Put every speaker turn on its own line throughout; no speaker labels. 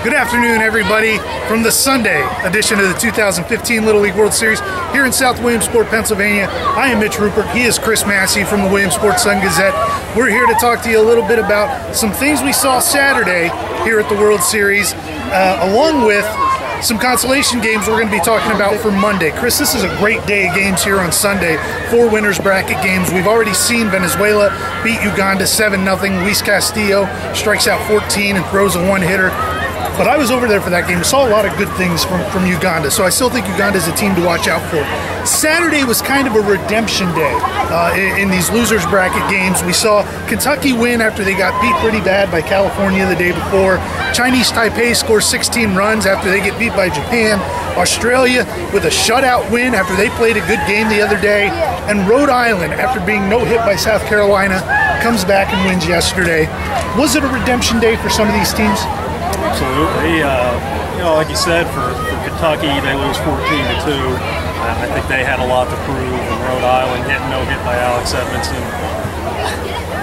Good afternoon, everybody, from the Sunday edition of the 2015 Little League World Series here in South Williamsport, Pennsylvania. I am Mitch Rupert. He is Chris Masse from the Williamsport Sun-Gazette. We're here to talk to you a little bit about some things we saw Saturday here at the World Series, along with some consolation games we're going to be talking about for Monday. Chris, this is a great day of games here on Sunday. 4 winners bracket games. We've already seen Venezuela beat Uganda 7-0. Luis Castillo strikes out 14 and throws a one-hitter. But I was over there for that game. Saw a lot of good things from Uganda, so I still think Uganda is a team to watch out for. Saturday was kind of a redemption day in these losers bracket games. We saw Kentucky win after they got beat pretty bad by California the day before. Chinese Taipei scores 16 runs after they get beat by Japan. Australia with a shutout win after they played a good game the other day. And Rhode Island, after being no-hit by South Carolina, comes back and wins yesterday. Was it a redemption day for some of these teams?
Absolutely. Like you said, for Kentucky, they lose 14-2. I think they had a lot to prove. And Rhode Island getting no-hit by Alex Edmondson.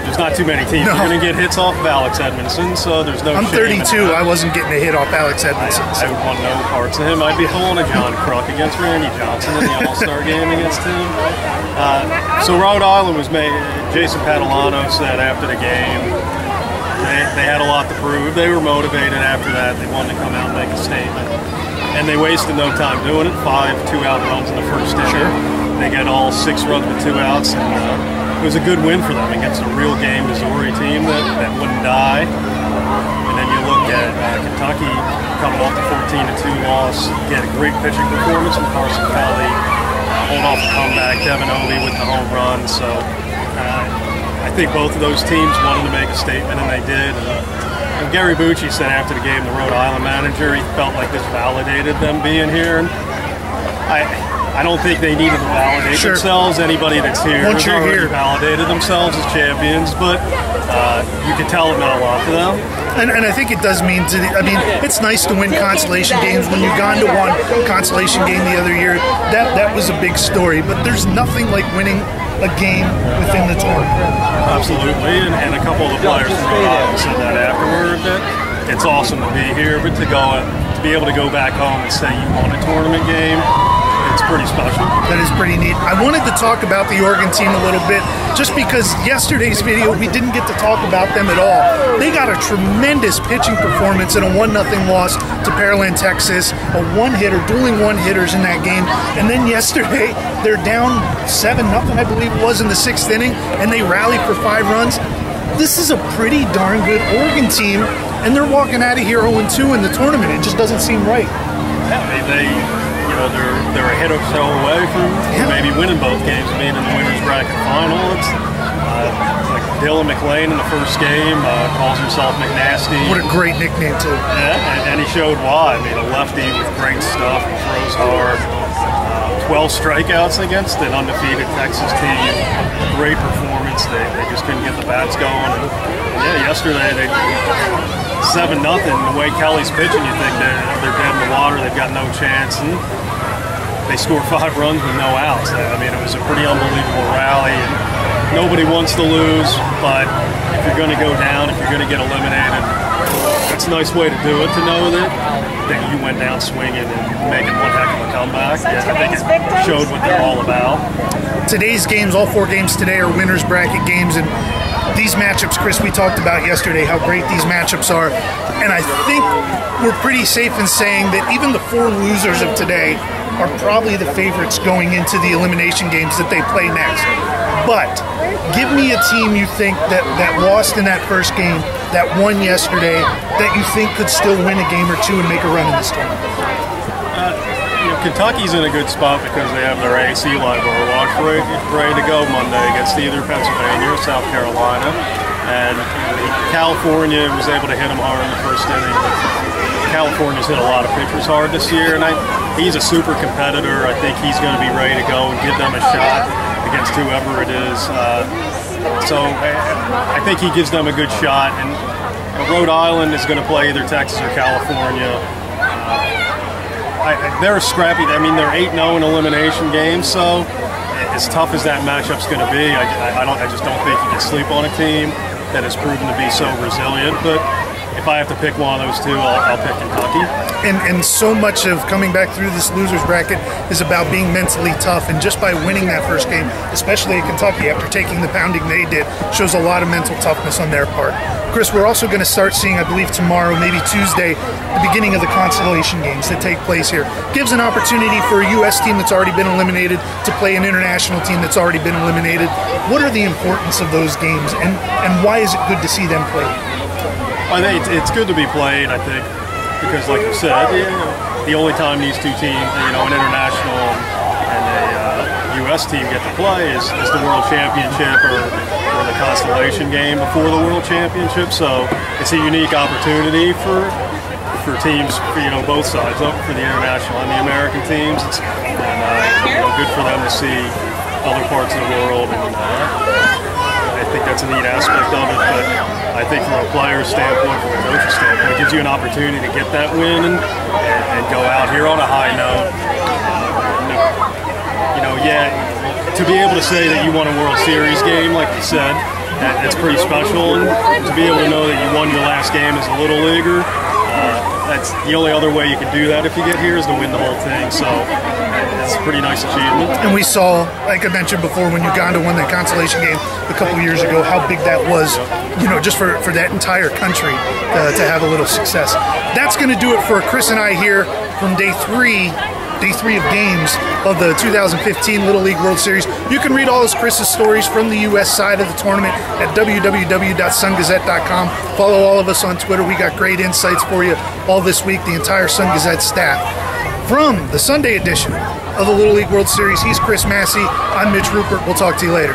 There's not too many teams that are going to get hits off of Alex Edmondson, so there's no
I'm 32. I wasn't getting a hit off Alex Edmondson.
I would want no parts of him. I'd be pulling a John Kruk against Randy Johnson in the All-Star game against him. So Rhode Island was made. Jason Padalano said after the game, they had a lot to prove. They were motivated after that. They wanted to come out and make a statement. And they wasted no time doing it. 5 two-out runs in the first inning.
Sure.
They got all 6 runs with 2 outs. And it was a good win for them against a real game Missouri team that wouldn't die. And then you look at Kentucky coming off the 14-2 loss. Get a great pitching performance from Carson Kelly. Hold off a comeback. Devin Obi with the home run. So I think both of those teams wanted to make a statement, and they did. And Gary Bucci said after the game, the Rhode Island manager, he felt like this validated them being here. And I don't think they needed to validate themselves. Anybody that's here has already validated themselves as champions, but you can tell it meant a lot to them.
And I think it does mean it's nice to win consolation games. When Uganda won consolation game the other year, that was a big story. But there's nothing like winning a game within the tournament.
Absolutely, and a couple of the players from Rhode Island said that afterward, that it's awesome to be here, but to be able to go back home and say you won a tournament game, it's pretty special.
That is pretty neat. I wanted to talk about the Oregon team a little bit, just because yesterday's video, we didn't get to talk about them at all. They got a tremendous pitching performance in a 1-0 loss to Pearland, Texas, a one-hitter, dueling one-hitters in that game. And then yesterday, they're down 7-0, I believe it was, in the 6th inning, and they rallied for 5 runs. This is a pretty darn good Oregon team, and they're walking out of here 0-2 in the tournament. It just doesn't seem right.
Yeah, I mean, they're a hit or so away from maybe winning both games. I mean, in the winners bracket final, it's like Dylan McLean in the first game calls himself McNasty.
What a great nickname too.
Yeah, and he showed why. I mean, a lefty with great stuff, throws hard. 12 strikeouts against an undefeated Texas team. Great performance. They just couldn't get the bats going. And yeah, yesterday they 7-0. The way Kelly's pitching, you think they're dead in the water. They've got no chance. And they scored 5 runs with no outs. I mean, it was a pretty unbelievable rally. And nobody wants to lose, but if you're going to go down, if you're going to get eliminated, it's a nice way to do it, to know that you went down swinging and making one heck of a comeback. Yeah, I think it showed what they're all about.
Today's games, all 4 games today, are winners bracket games, and these matchups, Chris, we talked about yesterday how great these matchups are, and I think we're pretty safe in saying that even the 4 losers of today are probably the favorites going into the elimination games that they play next. But give me a team you think that lost in that first game, that won yesterday, that you think could still win a game or 2 and make a run in this tournament.
Kentucky's in a good spot because they have their AC library watch ready to go Monday against either Pennsylvania or South Carolina. And California was able to hit them hard in the first inning. California's hit a lot of pitchers hard this year, and he's a super competitor. I think he's going to be ready to go and give them a shot against whoever it is. So I think he gives them a good shot. And Rhode Island is going to play either Texas or California. They're scrappy. I mean, they're 8-0 in elimination games, so as tough as that matchup's going to be, I just don't think you can sleep on a team that has proven to be so resilient. But if I have to pick one of those two, I'll pick Kentucky.
And so much of coming back through this losers bracket is about being mentally tough, and just by winning that first game, especially at Kentucky after taking the pounding they did, shows a lot of mental toughness on their part. Chris, we're also going to start seeing, I believe tomorrow, maybe Tuesday, the beginning of the consolation games that take place here. Gives an opportunity for a U.S. team that's already been eliminated to play an international team that's already been eliminated. What are the importance of those games, and why is it good to see them played?
I think it's good to be played, I think, because like you said, the only time these two teams, an international and a U.S. team get to play is the World Championship or the consolation game before the World Championship. So it's a unique opportunity for teams, both sides, for the international and the American teams. And good for them to see other parts of the world, and I think that's a neat aspect of it. But I think from a player's standpoint, from a coach's standpoint, it gives you an opportunity to get that win and go out here on a high note. To be able to say that you won a World Series game, like you said, that's pretty special. And to be able to know that you won your last game as a little leaguer, that's the only other way you can do that if you get here is to win the whole thing. So it's a pretty nice achievement.
And we saw, like I mentioned before, when Uganda won that consolation game a couple years ago, how big that was, just for that entire country to have a little success. That's going to do it for Chris and I here from day three of games of the 2015 Little League World Series. You can read all of Chris's stories from the U.S. side of the tournament at www.sungazette.com. Follow all of us on Twitter. We got great insights for you all this week, the entire Sun-Gazette staff. From the Sunday edition of the Little League World Series, he's Chris Masse. I'm Mitch Rupert. We'll talk to you later.